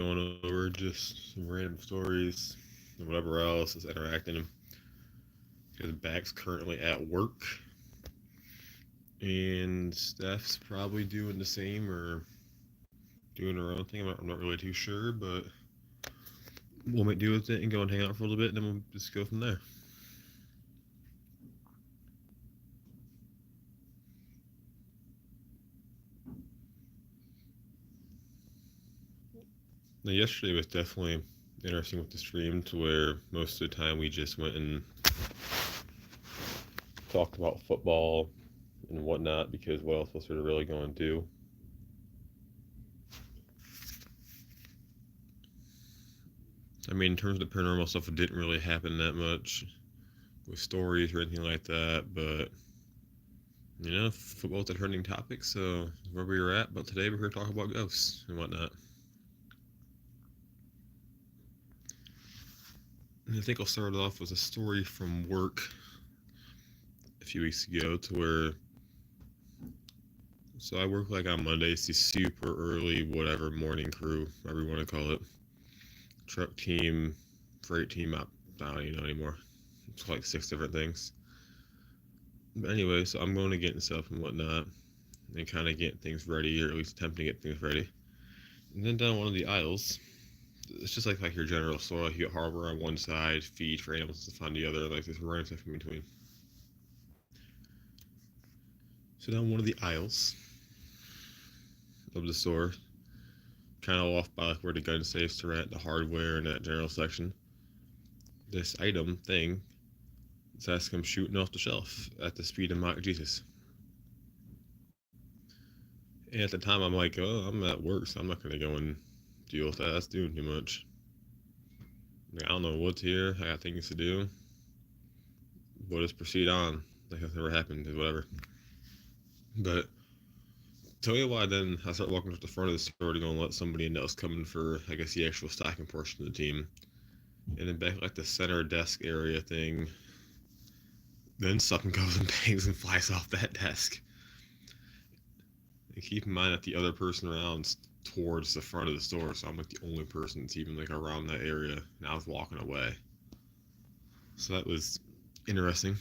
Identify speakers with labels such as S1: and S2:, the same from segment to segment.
S1: going over just some random stories and whatever else is interacting. Because Back's currently at work, and Steph's probably doing the same or doing her own thing. I'm not really too sure, but we'll make do with it and go and hang out for a little bit, and then we'll just go from there. Now, yesterday was definitely interesting with the stream, to where most of the time we just went and talked about football and whatnot, because what else was there to really go and do? I mean, in terms of the paranormal stuff, it didn't really happen that much with stories or anything like that, but football's a trending topic, so where we were at. But today we're here to talk about ghosts and whatnot. And I think I'll start off with a story from work a few weeks ago, to where, so I work like on Mondays, the super early, whatever, morning crew, whatever you want to call it. Truck team, freight team, I don't even know anymore. It's like 6 different things. But anyway, so I'm going to get stuff and whatnot, and kind of get things ready, or at least attempting to get things ready. And then down one of the aisles, it's just like your general store. Like, you get hardware on one side, feed for animals and stuff on the other, like there's random stuff in between. So down one of the aisles of the store, kind of off by where the gun safes are at, the hardware and that general section, this item thing, it's as come shooting off the shelf at the speed of Mach Jesus. And at the time, I'm like, oh, I'm at work, so I'm not going to go and deal with that. That's doing too much. Like, I don't know what's here. I got things to do. We'll just proceed on like that's never happened, whatever. But tell you why, then I start walking to the front of the store to go and let somebody else come in for, I guess, the actual stocking portion of the team. And then back like the center desk area thing, then something goes and bangs and flies off that desk. And keep in mind that the other person around's towards the front of the store, so I'm like the only person that's even like around that area, and I was walking away. So that was interesting.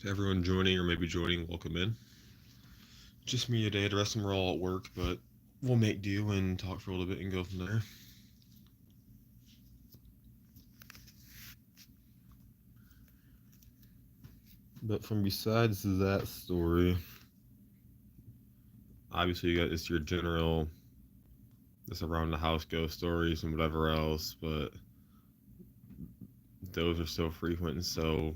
S1: To everyone joining or maybe joining, welcome in. Just me today. The rest of them are all at work, but we'll make do and talk for a little bit and go from there. But from besides that story, obviously you got it's your general, this around the house ghost stories and whatever else, but those are so frequent and so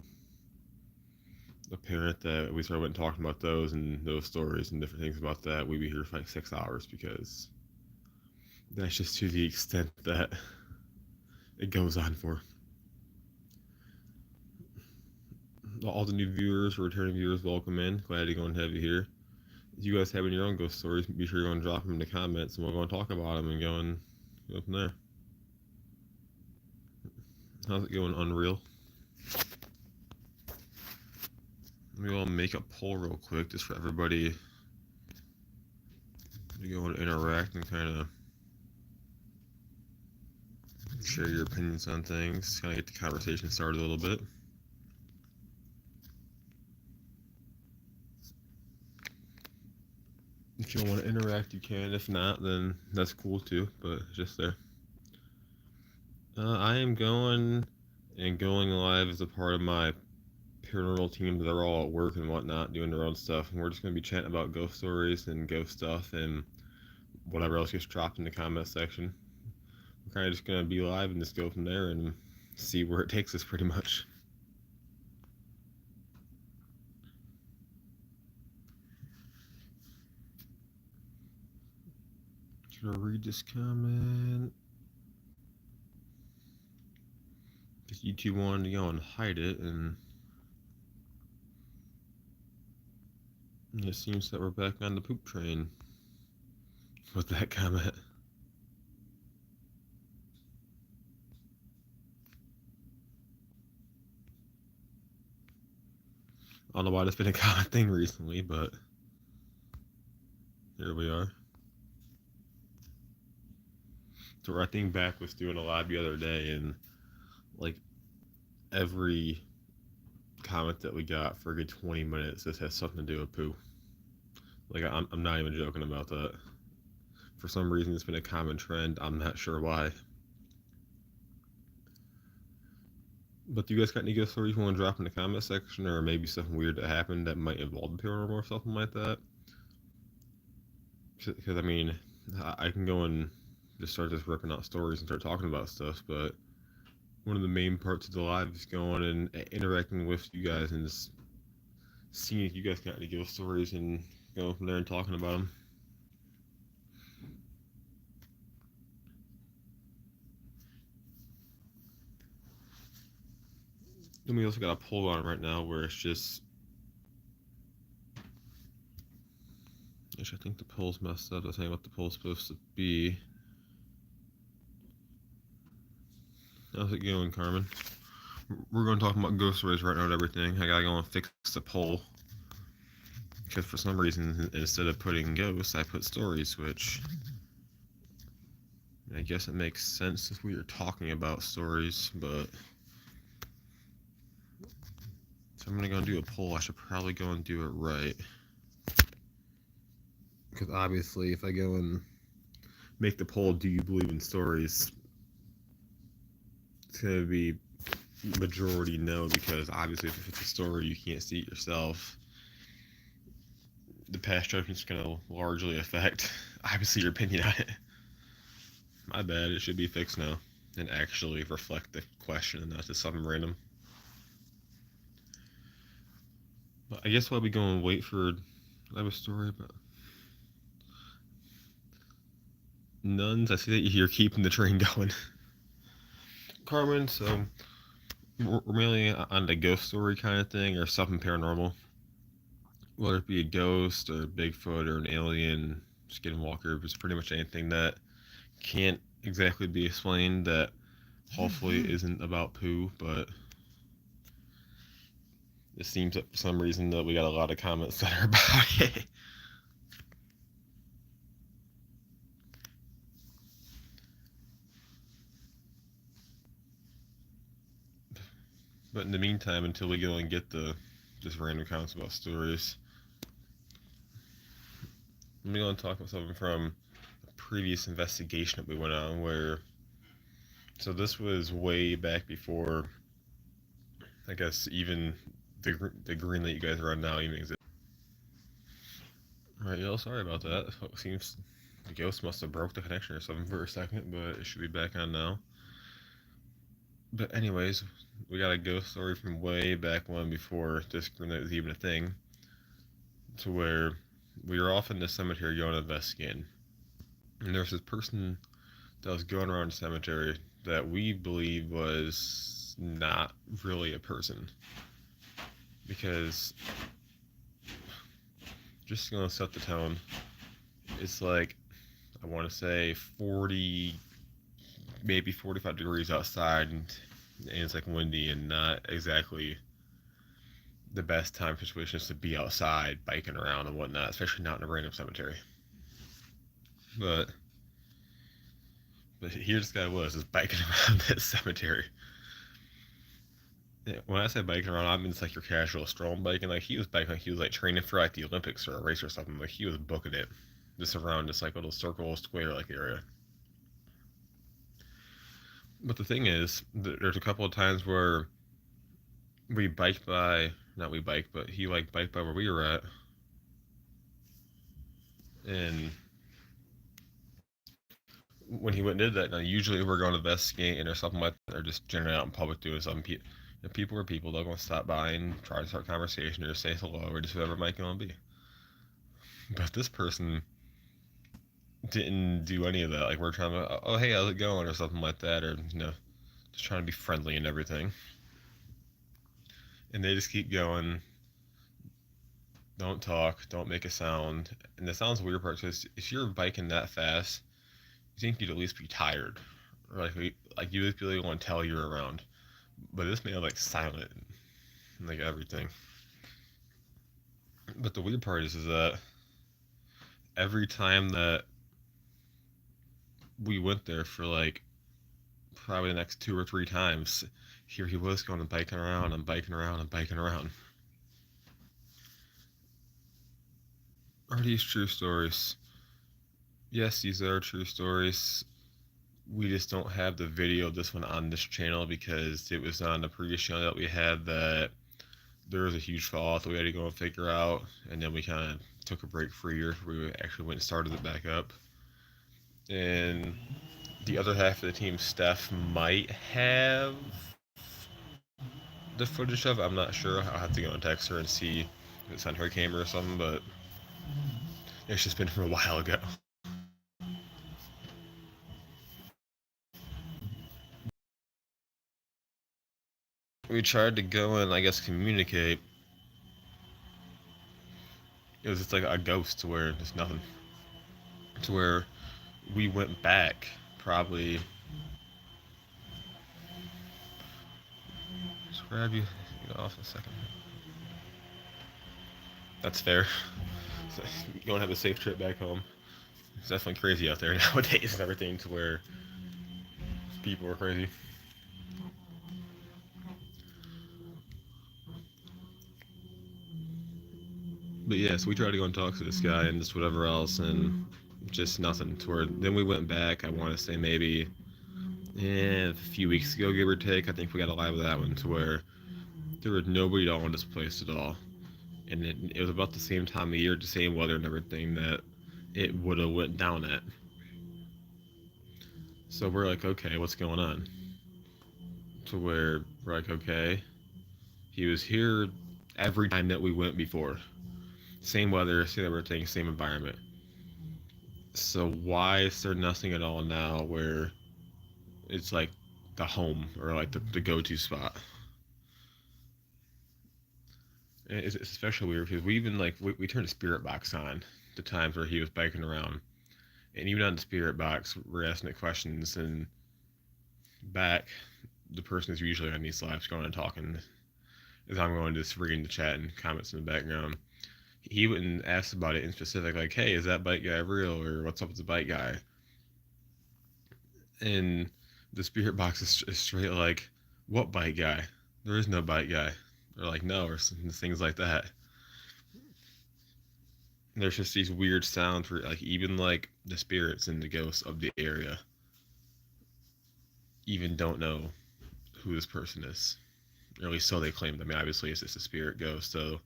S1: apparent that we started talking about those and those stories and different things about that. We'd be here for like 6 hours, because that's just to the extent that it goes on for. All the new viewers or returning viewers, welcome in. Glad to go and have you here. If you guys have your own ghost stories, be sure to go and drop them in the comments, and we'll go and talk about them and go from there. How's it going, Unreal? Let me go and make a poll real quick, just for everybody to go and interact and kind of share your opinions on things, kind of get the conversation started a little bit. If you want to interact, you can. If not, then that's cool too, but just there. I am going live as a part of my paranormal team that are all at work and whatnot, doing their own stuff, and we're just going to be chatting about ghost stories and ghost stuff and whatever else gets dropped in the comment section. We're kind of just going to be live and just go from there and see where it takes us, pretty much. Should I read this comment? Because YouTube wanted to go and hide it, and it seems that we're back on the poop train with that comment. I don't know why that's been a common thing recently, but here we are. So I think back was doing a live the other day, and like every comment that we got for a good 20 minutes, this has something to do with poo. Like I'm not even joking about that. For some reason, it's been a common trend. I'm not sure why. But do you guys got any good stories you want to drop in the comment section, or maybe something weird that happened that might involve the paranormal or something like that? Because I mean, I can go and just start just ripping out stories and start talking about stuff, but one of the main parts of the live is going and interacting with you guys and just seeing if you guys got any ghost stories and going from there and talking about them. Then we also got a poll on right now where it's just, actually I think the poll's messed up. That's not what the poll's supposed to be. How's it going, Carmen? We're going to talk about ghost stories right now and everything. I gotta go and fix the poll. Because for some reason, instead of putting ghosts, I put stories, which I guess it makes sense if we are talking about stories, but if I'm gonna go and do a poll, I should probably go and do it right. Because obviously, if I go and make the poll, do you believe in stories? It's gonna be majority no, because obviously if it's a story you can't see it yourself, the past judgment's gonna largely affect obviously your opinion on it. My bad, it should be fixed now and actually reflect the question and not just something random. But I guess while we go and wait for I have a story about nuns. I see that you're keeping the train going. Carmen, so we're mainly on the ghost story kind of thing or something paranormal. Whether it be a ghost or a Bigfoot or an alien, skinwalker, it's pretty much anything that can't exactly be explained that hopefully isn't about poo, but it seems that for some reason that we got a lot of comments that are about it. But in the meantime, until we go and get the just random comments about stories, let me go and talk about something from a previous investigation that we went on where, so this was way back before, I guess, even the Greenlight you guys are on now even exists. Alright, yo, sorry about that. It seems the ghost must have broke the connection or something for a second, but it should be back on now. But anyways, we got a ghost story from way back when, before this Greenlight was even a thing, to where we were off in the cemetery going to investigate. And there was this person that was going around the cemetery that we believe was not really a person. Because, just going to set the tone, it's like, I want to say 40, maybe 45 degrees outside, and it's like windy and not exactly the best time situations to be outside biking around and whatnot, especially not in a random cemetery. But here this guy was just biking around this cemetery. Yeah, when I say biking around, I mean it's like your casual stroll biking. Like he was biking like he was like training for like the Olympics or a race or something. Like he was booking it just around this like little circle square like area. But the thing is, there's a couple of times where we biked by, not we biked, but he like biked by where we were at, and when he went and did that, now usually we're going to investigate or something like that, or just generally out in public doing something. People are people, they're going to stop by and try to start conversation or say hello or just whatever it might go and be. But this person didn't do any of that. Like we're trying to, oh hey, how's it going, or something like that, or just trying to be friendly and everything. And they just keep going. Don't talk. Don't make a sound. And the sound's weird part is if you're biking that fast, you think you'd at least be tired, or like you would really want to tell you're around. But this man like silent, and, like everything. But the weird part is that every time that we went there for like probably the next 2 or 3 times. Here he was going and biking around and biking around and biking around. Are these true stories? Yes, these are true stories. We just don't have the video of this one on this channel because it was on the previous channel that we had that there was a huge fall that we had to go and figure out, and then we kind of took a break for a year. We actually went and started it back up. And the other half of the team, Steph, might have the footage of. I'm not sure. I'll have to go and text her and see if it's on her camera or something, but it's just been from a while ago. We tried to go and, I guess, communicate. It was just like a ghost to where there's nothing. To where we went back probably. Just grab you off in a second. That's fair. So you don't have a safe trip back home. It's definitely crazy out there nowadays and everything to where people are crazy. But yeah, so we tried to go and talk to this guy and just whatever else, and just nothing. To where then we went back. I want to say maybe a few weeks ago, give or take. I think we got a live of that one to where there was nobody at all in this place at all, and it was about the same time of year, the same weather and everything that it would have went down at. So we're like, okay, what's going on? To where we're like, okay, he was here every time that we went before. Same weather, same everything, same environment. So why is there nothing at all now where it's like the home or like the go-to spot? And it's especially weird because we even like we turned the spirit box on the times where he was biking around, and even on the spirit box we're asking it questions, and back the person is usually on these lives going and talking as I'm going just reading the chat and comments in the background. He wouldn't ask about it in specific, like, hey, is that bike guy real, or what's up with the bike guy? And the spirit box is straight like, what bike guy? There is no bike guy. Or like, no, or things like that. And there's just these weird sounds where, like, even like the spirits and the ghosts of the area even don't know who this person is. Or at least so they claim. I mean, obviously it's just a spirit ghost, so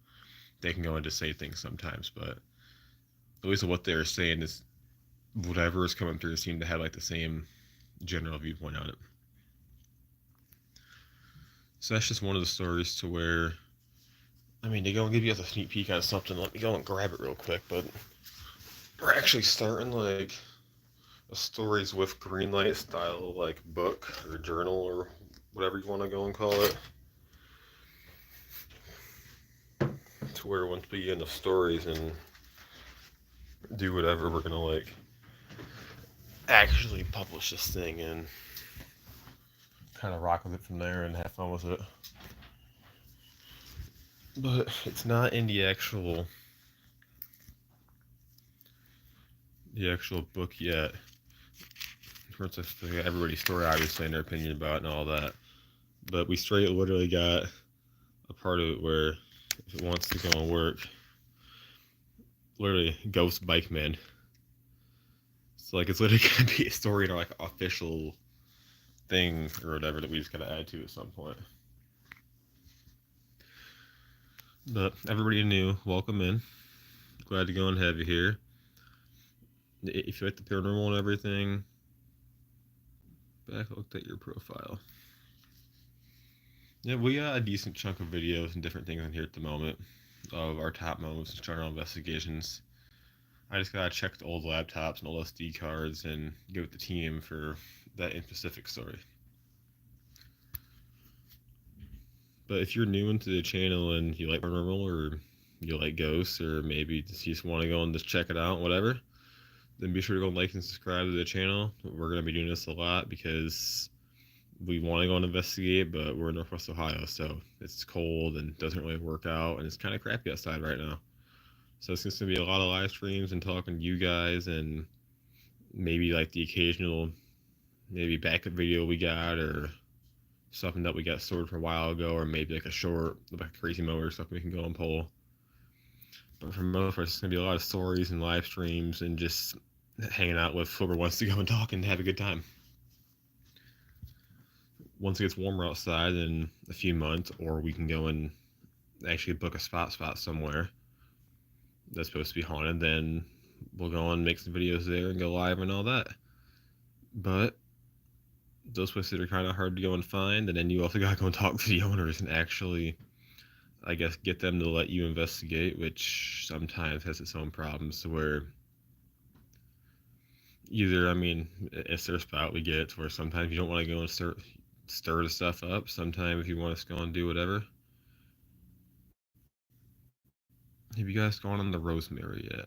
S1: they can go in to say things sometimes, but at least what they're saying is whatever is coming through seem to have like the same general viewpoint on it. So that's just one of the stories to where, I mean, they go and give you a sneak peek on something. Let me go and grab it real quick, but we're actually starting like a stories with Greenlight style like book or journal or whatever you want to go and call it. To where once we get enough stories and do whatever, we're gonna like actually publish this thing and kind of rock with it from there and have fun with it. But it's not in the actual book yet. It's just everybody's story, obviously, and their opinion about it and all that. But we straight literally got a part of it where if it wants to go and work, literally ghost bike man. So like it's literally gonna be a story in our like official thing or whatever that we just gotta add to at some point. But everybody new, welcome in. Glad to go and have you here. If you like the paranormal and everything, back I looked at your profile. Yeah, we got a decent chunk of videos and different things in here at the moment of our top moments and journal investigations. I just gotta check the old laptops and old SD cards and give it the team for that in specific story. But if you're new into the channel and you like paranormal or you like ghosts or maybe you just want to go and just check it out, whatever, then be sure to go like and subscribe to the channel. We're gonna be doing this a lot because we want to go and investigate, but we're in Northwest Ohio, so it's cold and doesn't really work out, and it's kind of crappy outside right now. So it's just going to be a lot of live streams and talking to you guys and maybe like the occasional maybe backup video we got, or something that we got stored from a while ago, or maybe like a short, like a crazy mower or something we can go and pull. But for most of us, it's gonna be a lot of stories and live streams and just hanging out with whoever wants to go and talk and have a good time. Once it gets warmer outside in a few months, or we can go and actually book a spot somewhere that's supposed to be haunted, then we'll go and make some videos there and go live and all that. But those places are kind of hard to go and find, and then you also gotta go and talk to the owners and actually, I guess, get them to let you investigate, which sometimes has its own problems. Where either, I mean, it's their spot, we get it, where sometimes you don't want to go and stir the stuff up. Sometimes you want us to go and do whatever. Have you guys gone on the Rosemary yet?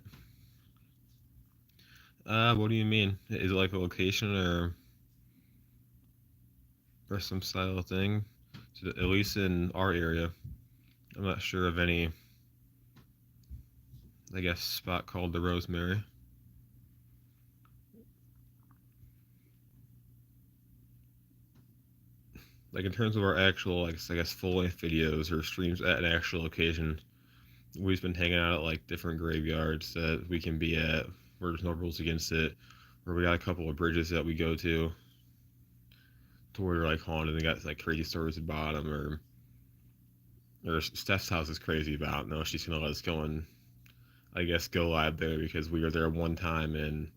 S1: What do you mean? Is it like a location or some style of thing? So at least in our area, I'm not sure of any, I guess, spot called the Rosemary. Like in terms of our actual, like, I guess, full-length videos or streams at an actual occasion, we've been hanging out at like different graveyards that we can be at where there's no rules against it, or we got a couple of bridges that we go to where they're like haunted and got like crazy stories about them, or Steph's house is crazy about. No, she's gonna let us go and, I guess, go live there because we were there one time, and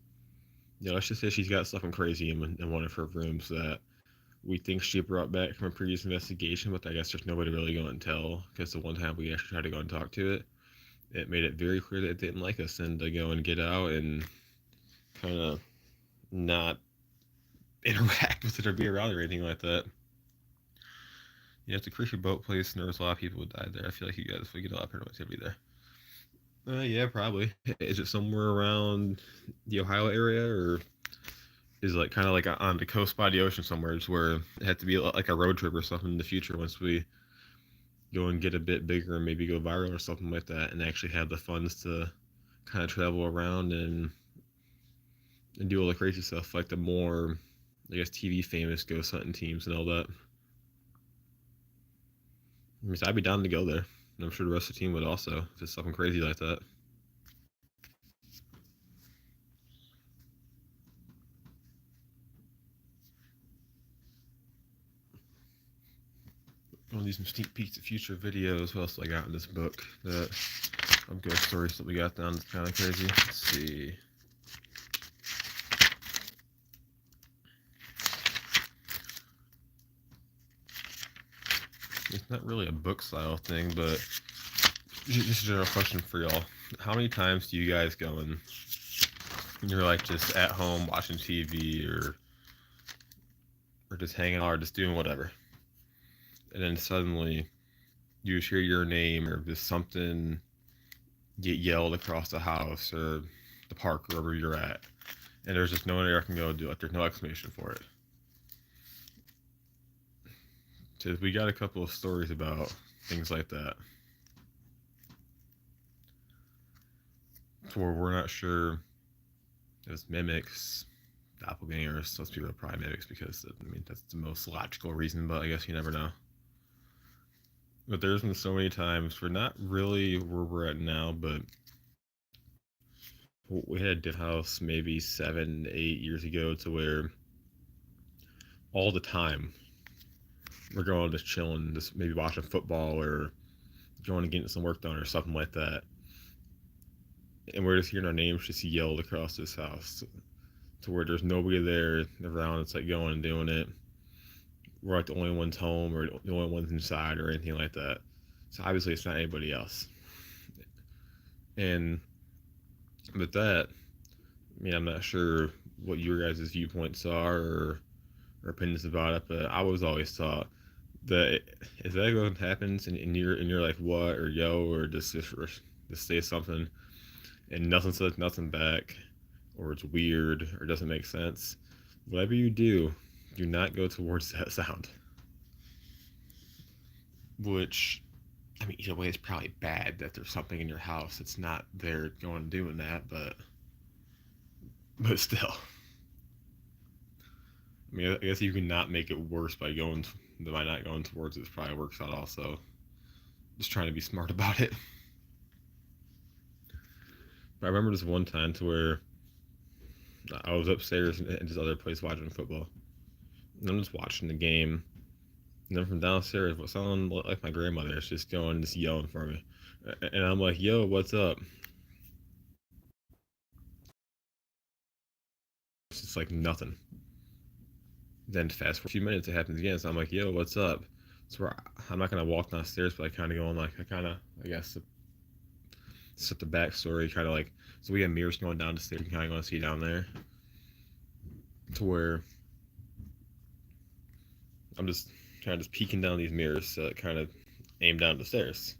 S1: let's just say she's got something crazy in one of her rooms that we think she brought back from a previous investigation, but I guess there's nobody really going to tell, because the one time we actually tried to go and talk to it, it made it very clear that it didn't like us, and to go and get out and kind of not interact with it or be around it or anything like that. Yeah, it's a creepy boat place, and there was a lot of people who died there. I feel like you guys would get a lot of paranormal activity there. Yeah, probably. Is it somewhere around the Ohio area, or is it like kind of like on the coast by the ocean somewhere, just where it had to be like a road trip or something in the future once we go and get a bit bigger and maybe go viral or something like that, and actually have the funds to kind of travel around and do all the crazy stuff, like the more, I guess, TV famous ghost hunting teams and all that. I mean, I'd be down to go there, and I'm sure the rest of the team would also, if it's something crazy like that. I'll do some sneak peeks at future videos. What else do I got in this book that of ghost stories that we got down? That's kind of crazy. Let's see. It's not really a book style thing, but just a general question for y'all. How many times do you guys go and you're like just at home watching TV or just hanging out or just doing whatever, and then suddenly you just hear your name or just something get yelled across the house or the park or wherever you're at, and there's just no one there can go do it. There's no explanation for it. So we got a couple of stories about things like that, where we're not sure if it's mimics, doppelgangers. Most people are probably mimics because, I mean, that's the most logical reason, but I guess you never know. But there's been so many times, we're not really where we're at now, but we had a diff house maybe 7, 8 years ago to where all the time we're going just chilling, just maybe watching football or going and getting some work done or something like that, and we're just hearing our names just yelled across this house to where there's nobody there around. It's like going and doing it. We're like the only ones home or the only ones inside or anything like that. So obviously it's not anybody else. And with that, I mean, I'm not sure what your guys' viewpoints are or opinions about it, but I was always taught that if that going happens and you're like what or yo or just say something and nothing says nothing back, or it's weird or doesn't make sense, whatever you do not go towards that sound. Which, I mean, either way, it's probably bad that there's something in your house that's not there going and doing that, but still. I mean, I guess you can not make it worse by not going towards it. It probably works out also. Just trying to be smart about it. But I remember this one time to where I was upstairs in this other place watching football. And I'm just watching the game. And then from downstairs, what someone like my grandmother is just yelling for me. And I'm like, yo, what's up? It's just like nothing. Then fast forward a few minutes, it happens again. So I'm like, yo, what's up? So I'm not going to walk downstairs, but I kind of go on like, I guess, set the backstory, kind of like, so we have mirrors going down the stairs. You kind of going to see down there. To where I'm just kind of peeking down these mirrors to kind of aim down the stairs.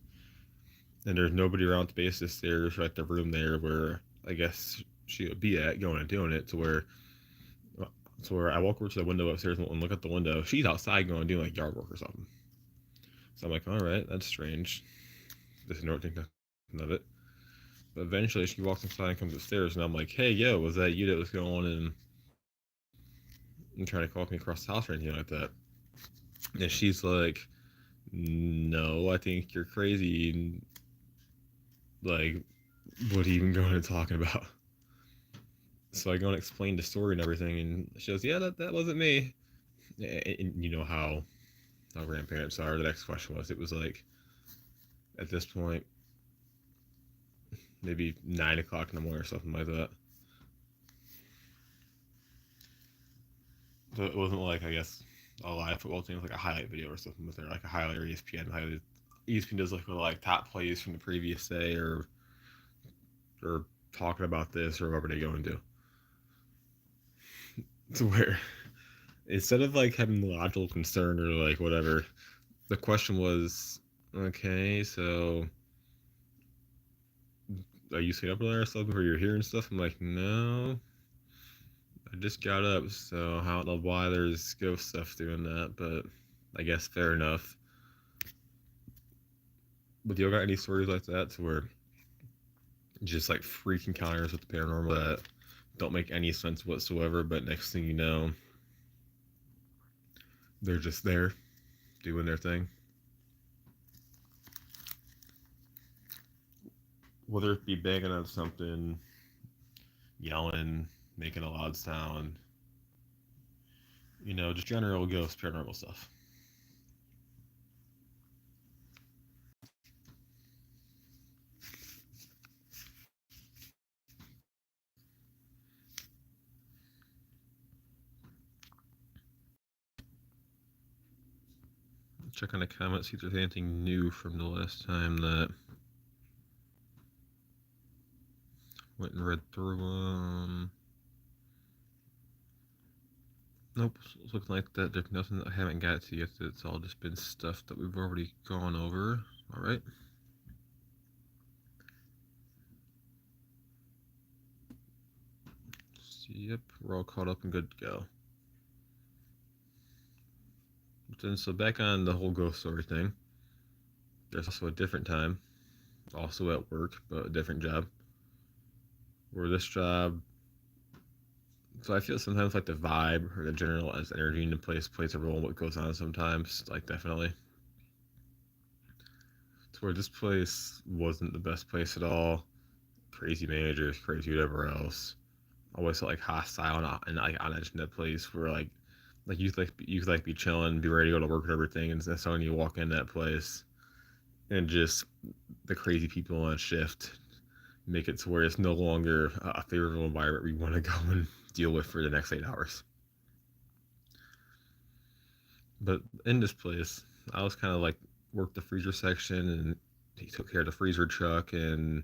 S1: And there's nobody around the base of the stairs, like the room there where I guess she would be at, going and doing it, to where I walk over to the window upstairs and look at the window. She's outside going doing like yard work or something. So I'm like, all right, that's strange. Just ignore think nothing of it. But eventually she walks inside and comes upstairs, and I'm like, hey, yo, was that you that was going and trying to call me across the house or anything like that? And she's like, no, I think you're crazy. And like, what are you even going and talking about? So I go and explain the story and everything, and she goes, yeah, that wasn't me. And you know how grandparents are. The next question was, it was like, at this point, maybe 9 o'clock in the morning or something like that. So it wasn't like, I guess, a live football team, like a highlight video or something, but they're like a highlight or ESPN does like top plays from the previous day, or talking about this or whatever they go and do. To where instead of like having logical concern or like whatever, the question was, okay, so are you staying up there or something where you're hearing stuff? I'm like, no, I just got up, so I don't know why there's ghost stuff doing that, but I guess fair enough. But you got any stories like that to where just like freak encounters with the paranormal that don't make any sense whatsoever, but next thing you know, they're just there doing their thing? Whether it be banging on something, yelling, making a loud sound, just general ghost paranormal stuff. Check on the comments, see if there's anything new from the last time that went and read through them. Nope, it's looking like that there's nothing that I haven't got to yet. It's all just been stuff that we've already gone over. All right. Yep, we're all caught up and good to go. But then, so back on the whole ghost story thing, there's also a different time, also at work, but a different job. Where this job, so I feel sometimes like the vibe or the general as energy in the place plays a role in what goes on sometimes, like definitely. To where this place wasn't the best place at all. Crazy managers, crazy whatever else. Always felt like hostile and like on edge in that place where like you could like be chilling, be ready to go to work and everything, and then suddenly you walk in that place and just the crazy people on shift make it to where it's no longer a favorable environment we want to go and deal with for the next 8 hours. But in this place, I was kind of like worked the freezer section, and he took care of the freezer truck and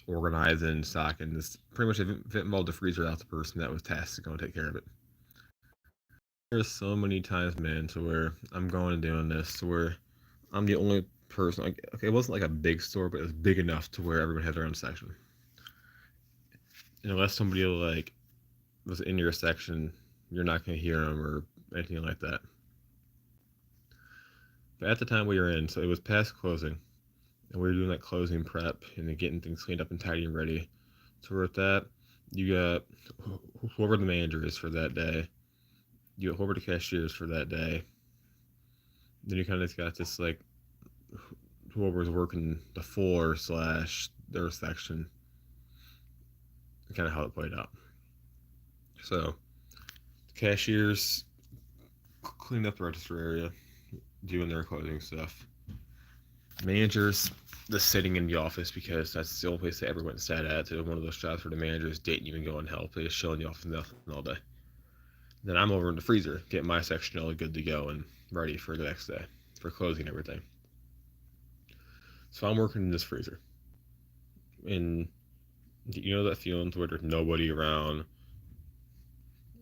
S1: organizing and stocking. This pretty much if it involved the freezer, that's the person that was tasked to go and take care of it. There's so many times, man, to where I'm going and doing this, to where I'm the only person. Like, okay, it wasn't like a big store, but it was big enough to where everyone had their own section. And unless somebody like was in your section, you're not going to hear them or anything like that. But at the time we were in, so it was past closing, and we were doing like closing prep and getting things cleaned up and tidy and ready. So with that, you got whoever the manager is for that day. you get over the cashiers for that day. Then you kind of got this like whoever's working the floor slash their section, kind of how it played out. So cashiers cleaned up the register area, doing their closing stuff. Managers just sitting in the office because that's the only place they ever went and sat at. So one of those jobs where the managers didn't even go and help. They just chill in the office nothing all day. Then I'm over in the freezer, getting my section all good to go and ready for the next day for closing everything. So I'm working in this freezer. And you know that feeling where there's nobody around,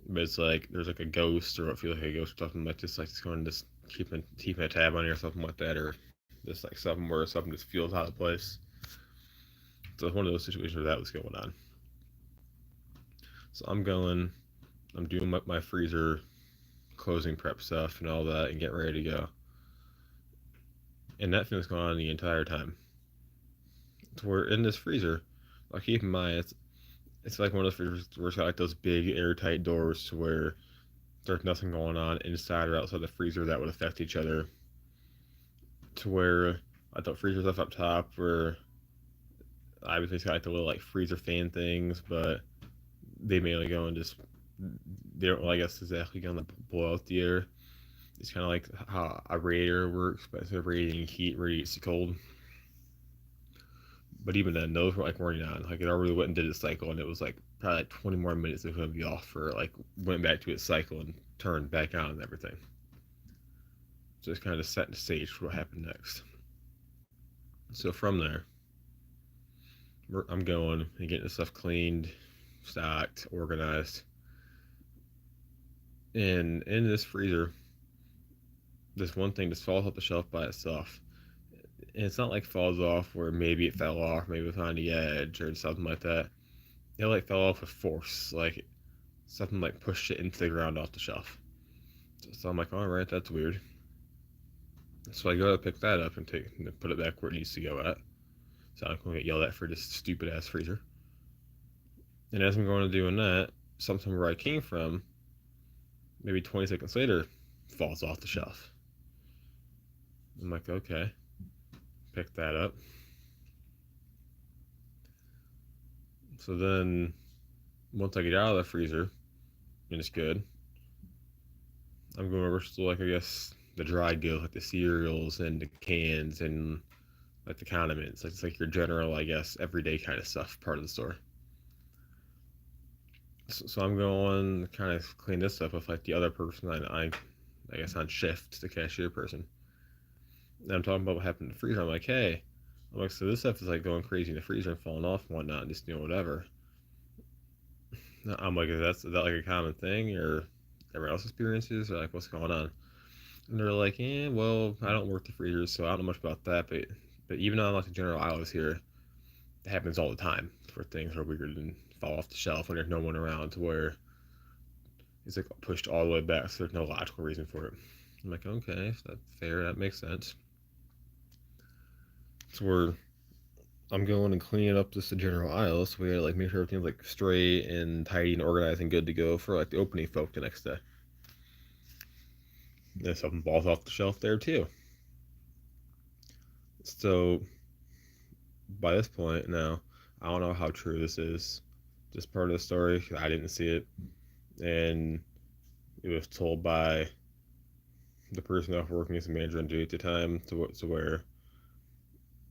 S1: but it's like there's like a ghost, or it feels like a ghost or something like this, like it's going to just keeping a tab on you or something like that, or just like something where something just feels out of place. So it's one of those situations where that was going on. So I'm doing my freezer closing prep stuff and all that and getting ready to go. And that thing's going on the entire time. So we're in this freezer. Now keep in mind, it's like one of those freezers where it's got like those big airtight doors to where there's nothing going on inside or outside the freezer that would affect each other. To where like the freezer stuff up top, where obviously it's got like the little like freezer fan things, but they mainly go and just they don't, well, I guess, exactly gonna blow out the air. It's kind of like how a radiator works, but instead of radiating heat, radiates the cold. But even then, those were like running on. Like it already went and did its cycle, and it was like probably like 20 more minutes it would be off for like went back to its cycle and turned back on and everything. So it's kind of setting the stage for what happened next. So from there, I'm going and getting the stuff cleaned, stocked, organized. And in this freezer, this one thing just falls off the shelf by itself. And it's not like falls off where maybe it fell off, maybe it was on the edge or something like that. It like fell off with force, like something like pushed it into the ground off the shelf. So I'm like, all right, that's weird. So I go to pick that up and put it back where it needs to go at. So I'm going to get yelled at for this stupid ass freezer. And as I'm going to doing that, something where I came from, maybe 20 seconds later, falls off the shelf. I'm like, okay, pick that up. So then, once I get out of the freezer, and it's good, I'm going over to, like, I guess, the dry goods, like the cereals and the cans and, like, the condiments. Like, it's like your general, I guess, everyday kind of stuff part of the store. So I'm going to kind of clean this up with, like, the other person I guess on shift, the cashier person. And I'm talking about what happened in the freezer. I'm like, hey, so this stuff is like going crazy in the freezer and falling off and whatnot, and just whatever. I'm like, is that like a common thing, or everyone else experiences, or like what's going on? And they're like, yeah, well, I don't work the freezers, so I don't know much about that, but even on like the general aisles here, it happens all the time for things are weird and fall off the shelf when there's no one around, to where it's like pushed all the way back, so there's no logical reason for it. I'm like, okay, so that's fair, that makes sense. So I'm going and cleaning up just the general aisle, so we gotta like make sure everything's like straight and tidy and organized and good to go for like the opening folk the next day. And something falls off the shelf there too. So by this point now, I don't know how true this is. Just part of the story. I didn't see it, and it was told by the person that was working as a manager on duty at the time, to where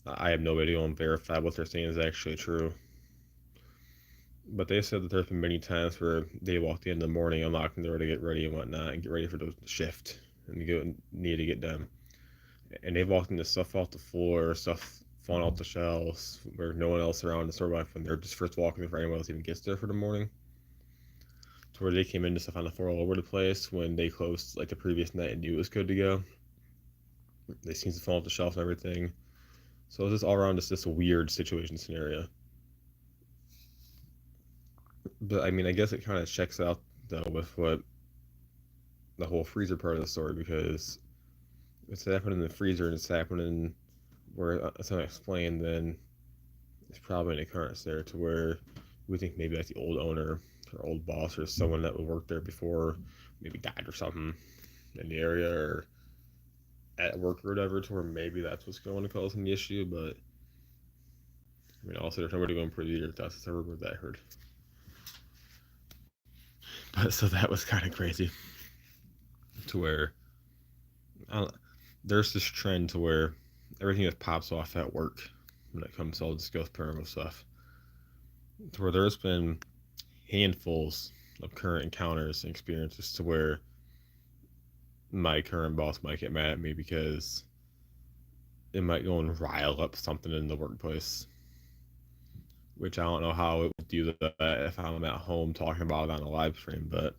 S1: I have no way to go and verify what they're saying is actually true. But they said that there's been many times where they walked in the morning, unlocking the door to get ready and whatnot, and get ready for the shift and need to get done. And they've walked into stuff off the floor, stuff falling off the shelves, where no one else around the store when they're just first walking before anyone else even gets there for the morning. To where they came into stuff on the floor all over the place when they closed like the previous night and knew it was good to go. They seem to fall off the shelf and everything. So it's just all around just this weird situation scenario. But I mean, I guess it kind of checks out though with what the whole freezer part of the story, because it's happening in the freezer and it's happening where it's unexplained, then it's probably an occurrence there to where we think maybe like the old owner or old boss or someone that would work there before maybe died or something in the area or at work or whatever, to where maybe that's what's going to cause the issue. But I mean, also there's nobody going pretty either. That's the rumor that I heard. But so that was kind of crazy, to where there's this trend to where everything just pops off at work when it comes to all this ghost paranormal stuff. To where there's been handfuls of current encounters and experiences to where my current boss might get mad at me because it might go and rile up something in the workplace, which I don't know how it would do that if I'm at home talking about it on a live stream, but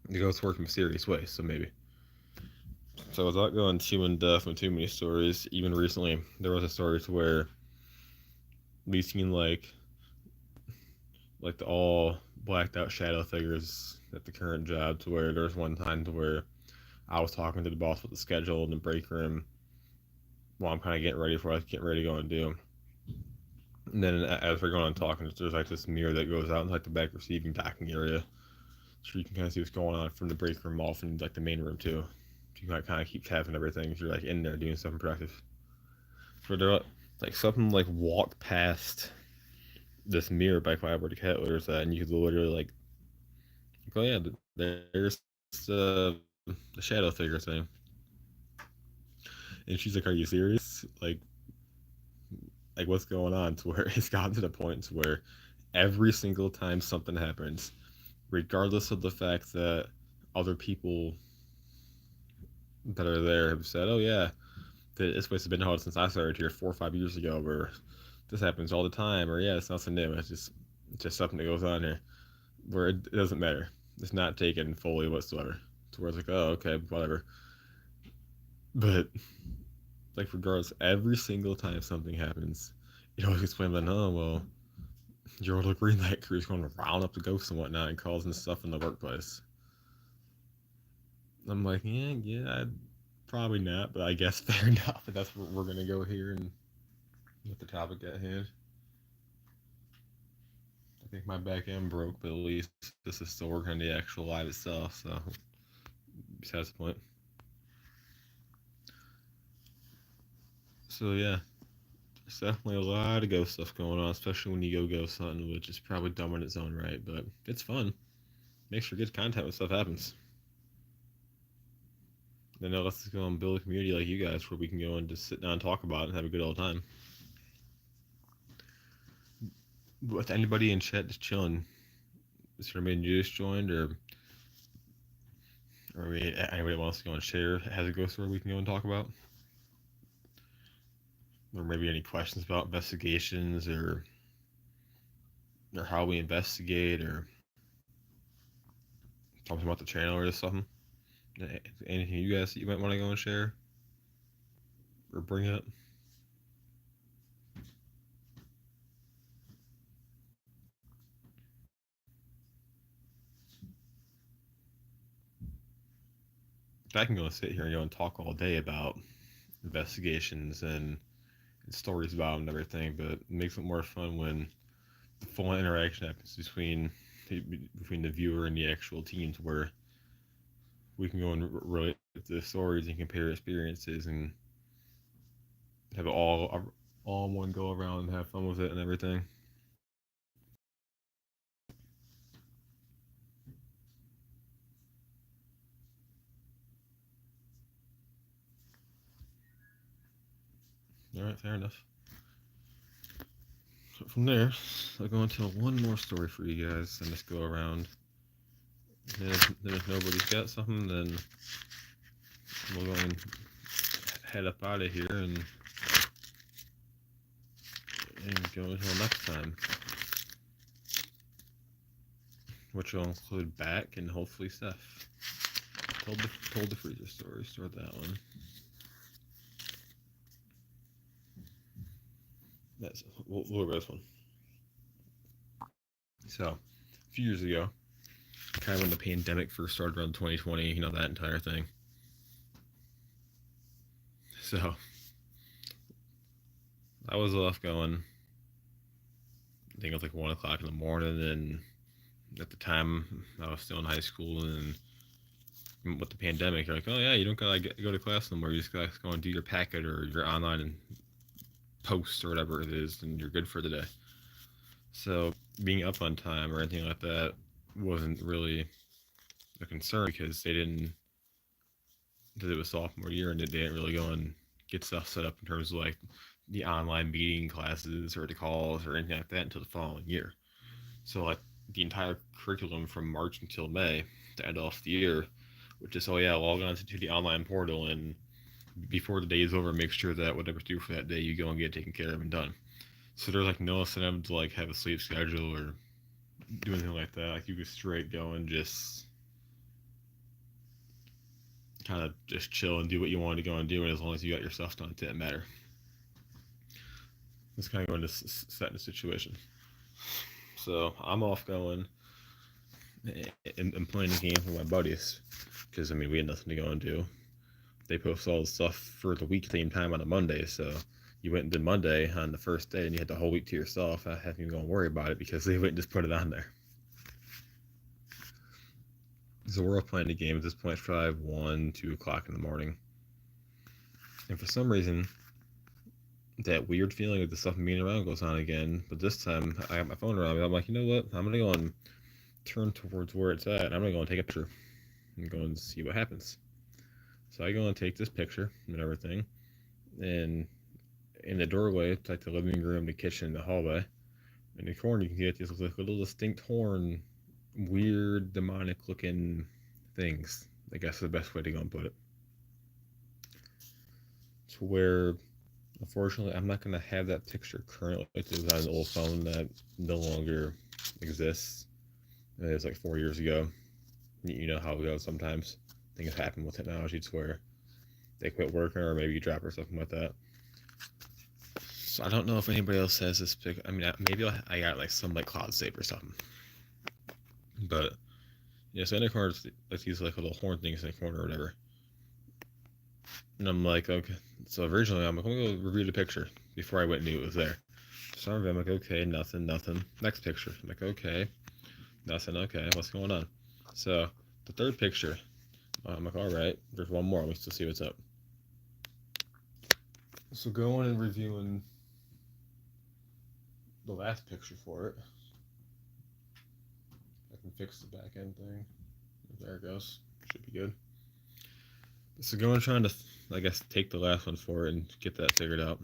S1: it goes to work in mysterious ways, so maybe. So without going too in depth with too many stories, even recently there was a story to where we seen like the all blacked out shadow figures at the current job, to where there was one time to where I was talking to the boss with the schedule in the break room while I'm kind of getting ready for what I was getting ready to go and do. And then as we're going on talking, there's like this mirror that goes out in like the back receiving docking area, so you can kind of see what's going on from the break room off in like the main room too. You can like, kind of keep tabs on everything if you're like in there doing something productive. So there, like something like walked past this mirror by where the cat litters at, and you could literally like, oh yeah, there's the shadow figure thing. And she's like, "Are you serious? Like what's going on?" To where it's gotten to the point to where every single time something happens, regardless of the fact that other people that are there have said, "Oh yeah, this place has been haunted since I started here 4 or 5 years ago," or "This happens all the time," or "Yeah, it's nothing new. It's just something that goes on here." Where it doesn't matter. It's not taken fully whatsoever. To where it's like, "Oh, okay, whatever." But like regardless, every single time something happens, it always explains like, "Oh well, your little Greenlight crew is going to round up the ghosts and whatnot and causing stuff in the workplace." I'm like, yeah, probably not, but I guess fair enough. But that's where we're gonna go here and with the topic at hand. I think my back end broke, but at least this is still working on the actual live itself. So besides the point. So yeah, there's definitely a lot of ghost stuff going on, especially when you go ghost hunting, which is probably dumb in its own right, but it's fun. Makes for good content when stuff happens. Then it lets us go and build a community like you guys, where we can go and just sit down and talk about it and have a good old time. With anybody in chat just chilling, is there anybody you just joined, or anybody wants to go and share has a ghost story we can go and talk about, or maybe any questions about investigations, or how we investigate, or something about the channel or just something. Anything you guys you might want to go and share or bring up. I can go and sit here and go and talk all day about investigations and stories about them and everything, but it makes it more fun when the full interaction happens between the viewer and the actual teams, where we can go and relate the stories and compare experiences and have it all in one go around and have fun with it and everything. All right, fair enough. So from there, I'll go and tell one more story for you guys and just go around. And if nobody's got something, then we'll go and head up out of here and go until next time, which will include back and hopefully Steph. Told the freezer story. Start that one. We'll go this one. So, a few years ago, kind of when the pandemic first started around 2020, that entire thing. So, I was off going, I think it was like 1 o'clock in the morning, and at the time I was still in high school, and with the pandemic, you're like, oh yeah, you don't gotta go to class no more. You just gotta go and do your packet or your online and post or whatever it is, and you're good for the day. So being up on time or anything like that wasn't really a concern because because it was sophomore year and they didn't really go and get stuff set up in terms of like the online meeting classes or the calls or anything like that until the following year. So like the entire curriculum from March until May to end off the year, which is, oh yeah, log on to the online portal and before the day is over, make sure that whatever's due for that day, you go and get it taken care of and done. So there's like no incentive to like have a sleep schedule or do anything like that. Like you could straight go and just kind of just chill and do what you want to go and do, and as long as you got your stuff done, it didn't matter. It's kind of going to set in the situation. So I'm off going and playing the game with my buddies because I mean we had nothing to go and do. They post all the stuff for the week same time on a Monday, so you went and did Monday on the first day and you had the whole week to yourself. I hadn't even go and worry about it because they went and just put it on there. So we're all playing the game at this point. It's probably 1, 2 o'clock in the morning, and for some reason that weird feeling of the stuff being around goes on again. But this time I got my phone around me. I'm like, you know what, I'm gonna go and turn towards where it's at and I'm gonna go and take a picture and go and see what happens. So I go and take this picture and everything, and in the doorway, it's like the living room, the kitchen, the hallway. In the corner, you can get these little distinct horn, weird, demonic-looking things. I guess is the best way to go and put it. To where, unfortunately, I'm not going to have that picture currently. It was on an old phone that no longer exists. It was like 4 years ago. You know how it goes sometimes. Things happen with technology. It's where they quit working or maybe you drop or something like that. So I don't know if anybody else has this pic. I mean, maybe I got like some like cloud save or something. But yeah, so in the corner, like these like little horn things in the corner or whatever. And I'm like, okay. So originally I'm like, I'm gonna go review the picture before I went and knew it was there. So I'm like, okay, nothing. Next picture. I'm like, okay, nothing. Okay, what's going on? So the third picture, I'm like, all right, there's one more. Let's just see what's up. So going and reviewing the last picture for it. I can fix the back end thing. There it goes. Should be good. So going trying to, I guess, take the last one for it and get that figured out.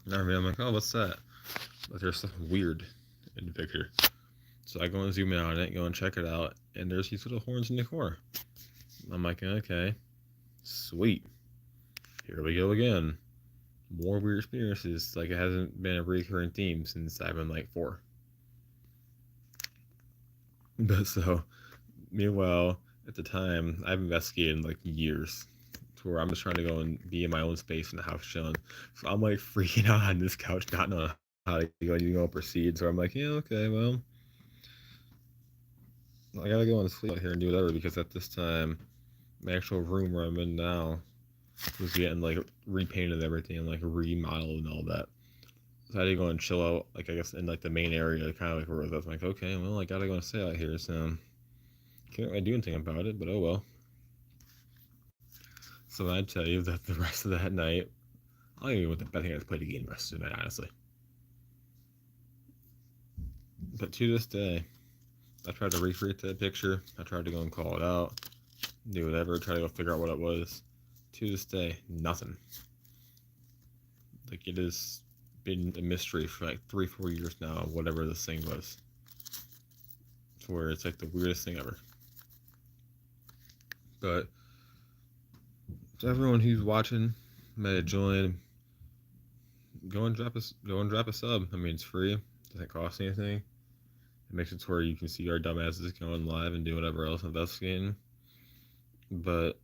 S1: And I'm like, oh, what's that? But there's something weird in the picture. So I go and zoom in on it, go and check it out, and there's these little horns in the corner. I'm like, okay, sweet. Here we go again. More weird experiences. Like it hasn't been a recurring theme since I've been like 4. But so, meanwhile, at the time, I've investigated in like years to where I'm just trying to go and be in my own space in the house chilling. So I'm like freaking out on this couch, not knowing how to go proceed. So I'm like, yeah, okay, well, I gotta go and sleep out here and do whatever because at this time, my actual room where I'm in now was getting like repainted and everything and like remodeled and all that. So I had to go and chill out, like I guess in like the main area, kind of like where I was like, okay, well I gotta go and stay out here, so can't really do anything about it, but oh well. So I'd tell you that the rest of that night, I don't even went to bed. I think I played a game the rest of the night, honestly. But to this day, I tried to recreate that picture. I tried to go and call it out, do whatever, try to go figure out what it was. To this day, nothing. Like it has been a mystery for like 3-4 years now, whatever this thing was. To where it's like the weirdest thing ever. But to everyone who's watching, may join. Go and drop a sub. I mean, it's free. Doesn't cost anything. It makes it to where you can see our dumbasses going live and do whatever else investigating. But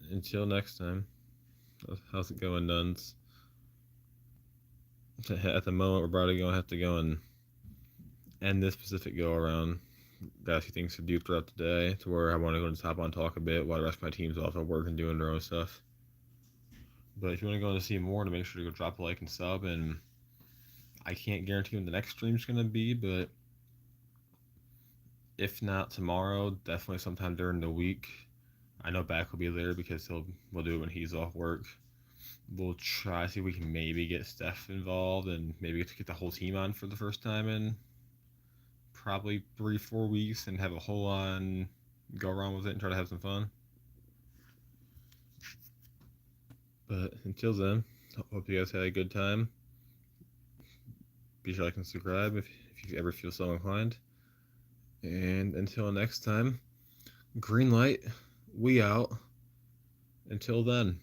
S1: until next time, how's it going, nuns? At the moment, we're probably going to have to go and end this specific go around. Got a few things to do throughout the day to where I want to go and hop on talk a bit while the rest of my team's off at work and doing their own stuff. But if you want to go and see more, to make sure to go drop a like and sub. And I can't guarantee when the next stream's going to be, but If not tomorrow, definitely sometime during the week. I know Back will be there because we'll do it when he's off work. We'll try to see if we can maybe get Steph involved and maybe get the whole team on for the first time in probably 3-4 weeks and have a whole on go around with it and try to have some fun. But until then, hope you guys had a good time. Be sure to like and subscribe if you ever feel so inclined. And until next time, Greenlight, we out. Until then.